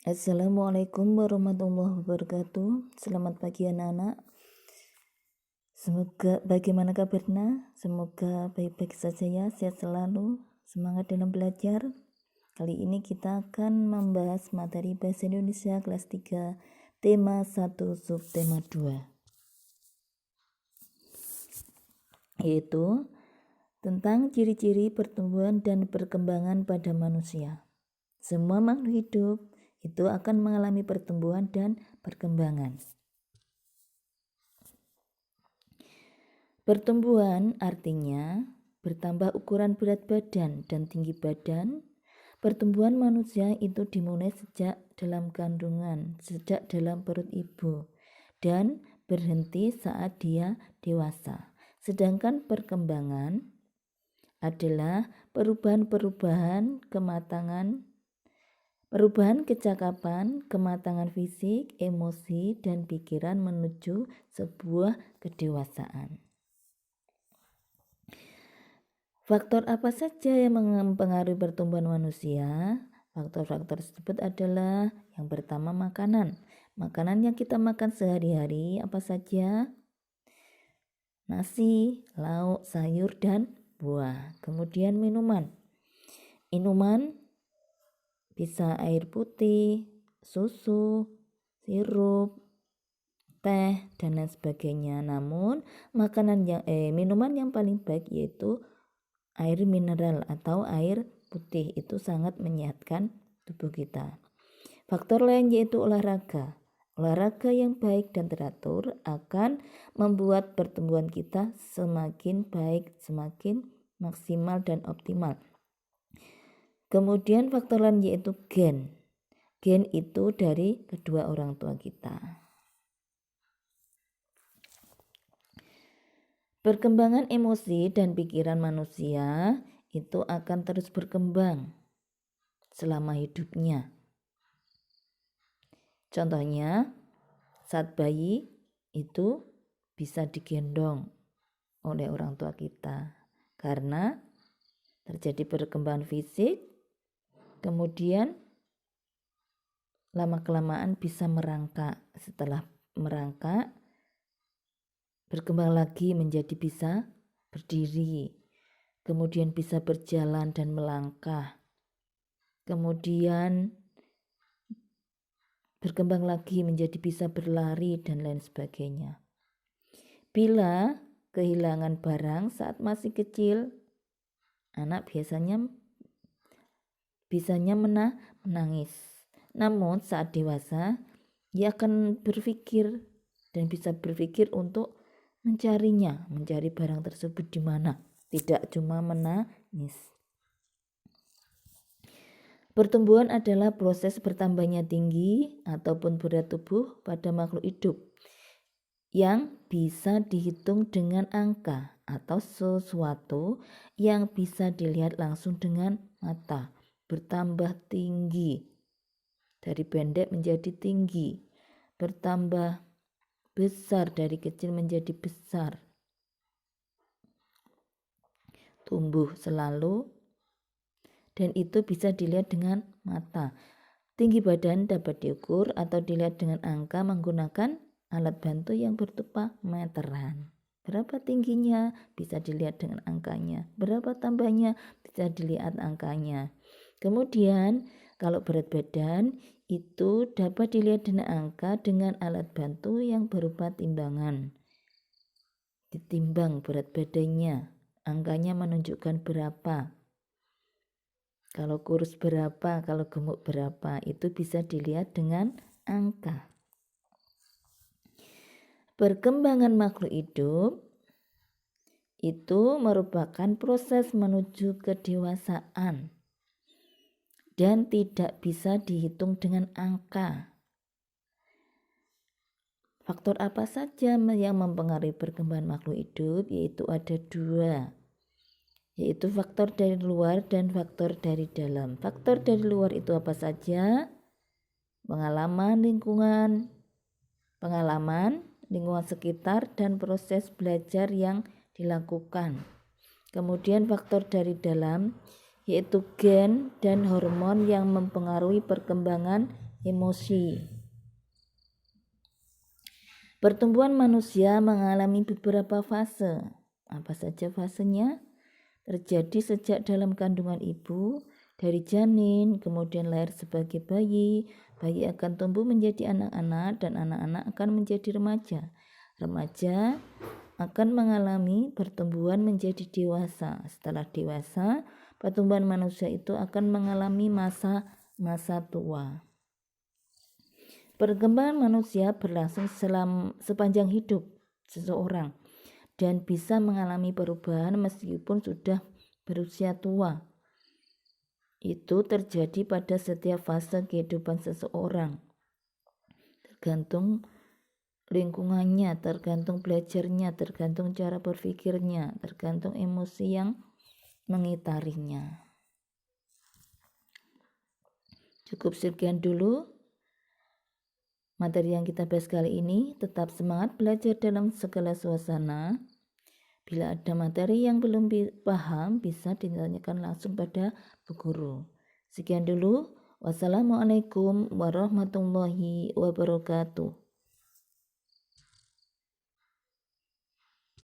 Assalamualaikum warahmatullahi wabarakatuh. Selamat pagi anak-anak. Semoga bagaimana kabarnya? Semoga baik-baik saja ya, sehat selalu, semangat dalam belajar. Kali ini kita akan membahas materi Bahasa Indonesia kelas 3, tema 1, subtema 2. Yaitu tentang ciri-ciri pertumbuhan dan perkembangan pada manusia. Semua makhluk hidup itu akan mengalami pertumbuhan dan perkembangan. Pertumbuhan artinya bertambah ukuran berat badan dan tinggi badan. Pertumbuhan manusia itu dimulai sejak dalam kandungan, sejak dalam perut ibu, dan berhenti saat dia dewasa. Sedangkan perkembangan adalah perubahan kecakapan, kematangan fisik, emosi, dan pikiran menuju sebuah kedewasaan. Faktor apa saja yang mempengaruhi pertumbuhan manusia? Faktor-faktor tersebut adalah yang pertama makanan. Makanan yang kita makan sehari-hari apa saja? Nasi, lauk, sayur, dan buah. Kemudian minuman. Minuman bisa air putih, susu, sirup, teh, dan lain sebagainya. Namun minuman yang paling baik yaitu air mineral atau air putih, itu sangat menyehatkan tubuh kita. Faktor lain yaitu olahraga. Olahraga yang baik dan teratur akan membuat pertumbuhan kita semakin baik, semakin maksimal dan optimal. Kemudian faktor lain yaitu gen. Gen itu dari kedua orang tua kita. Perkembangan emosi dan pikiran manusia itu akan terus berkembang selama hidupnya. Contohnya, saat bayi itu bisa digendong oleh orang tua kita karena terjadi perkembangan fisik, kemudian lama-kelamaan bisa merangkak. Setelah merangkak, berkembang lagi menjadi bisa berdiri, kemudian bisa berjalan dan melangkah, kemudian berkembang lagi menjadi bisa berlari dan lain sebagainya. Bila kehilangan barang saat masih kecil, anak biasanya menangis. Namun saat dewasa, dia akan berpikir dan bisa berpikir untuk mencari barang tersebut di mana, tidak cuma menangis. Pertumbuhan adalah proses bertambahnya tinggi ataupun berat tubuh pada makhluk hidup yang bisa dihitung dengan angka atau sesuatu yang bisa dilihat langsung dengan mata. Bertambah tinggi, dari pendek menjadi tinggi, bertambah besar, dari kecil menjadi besar, tumbuh selalu, dan itu bisa dilihat dengan mata. Tinggi badan dapat diukur atau dilihat dengan angka menggunakan alat bantu yang berupa meteran. Berapa tingginya bisa dilihat dengan angkanya, berapa tambahnya bisa dilihat angkanya. Kemudian kalau berat badan itu dapat dilihat dengan angka dengan alat bantu yang berupa timbangan. Ditimbang berat badannya, angkanya menunjukkan berapa. Kalau kurus berapa, kalau gemuk berapa, itu bisa dilihat dengan angka. Perkembangan makhluk hidup itu merupakan proses menuju kedewasaan dan tidak bisa dihitung dengan angka. Faktor apa saja yang mempengaruhi perkembangan makhluk hidup? Yaitu ada dua, yaitu faktor dari luar dan faktor dari dalam. Faktor dari luar itu apa saja? Pengalaman lingkungan sekitar, dan proses belajar yang dilakukan. Kemudian faktor dari dalam yaitu gen dan hormon yang mempengaruhi perkembangan emosi. Pertumbuhan manusia mengalami beberapa fase. Apa saja fasenya? Terjadi sejak dalam kandungan ibu, dari janin, kemudian lahir sebagai bayi. Bayi akan tumbuh menjadi anak-anak dan anak-anak akan menjadi remaja. Remaja akan mengalami pertumbuhan menjadi dewasa. Setelah dewasa, pertumbuhan manusia itu akan mengalami masa tua. Perkembangan manusia berlangsung sepanjang hidup seseorang dan bisa mengalami perubahan meskipun sudah berusia tua. Itu terjadi pada setiap fase kehidupan seseorang. Tergantung lingkungannya, tergantung belajarnya, tergantung cara berpikirnya, tergantung emosi yang mengitarinya. Cukup sekian dulu materi yang kita bahas kali ini. Tetap semangat belajar dalam segala suasana. Bila ada materi yang belum paham, bisa ditanyakan langsung pada Bu Guru. Sekian dulu. Wassalamualaikum warahmatullahi wabarakatuh.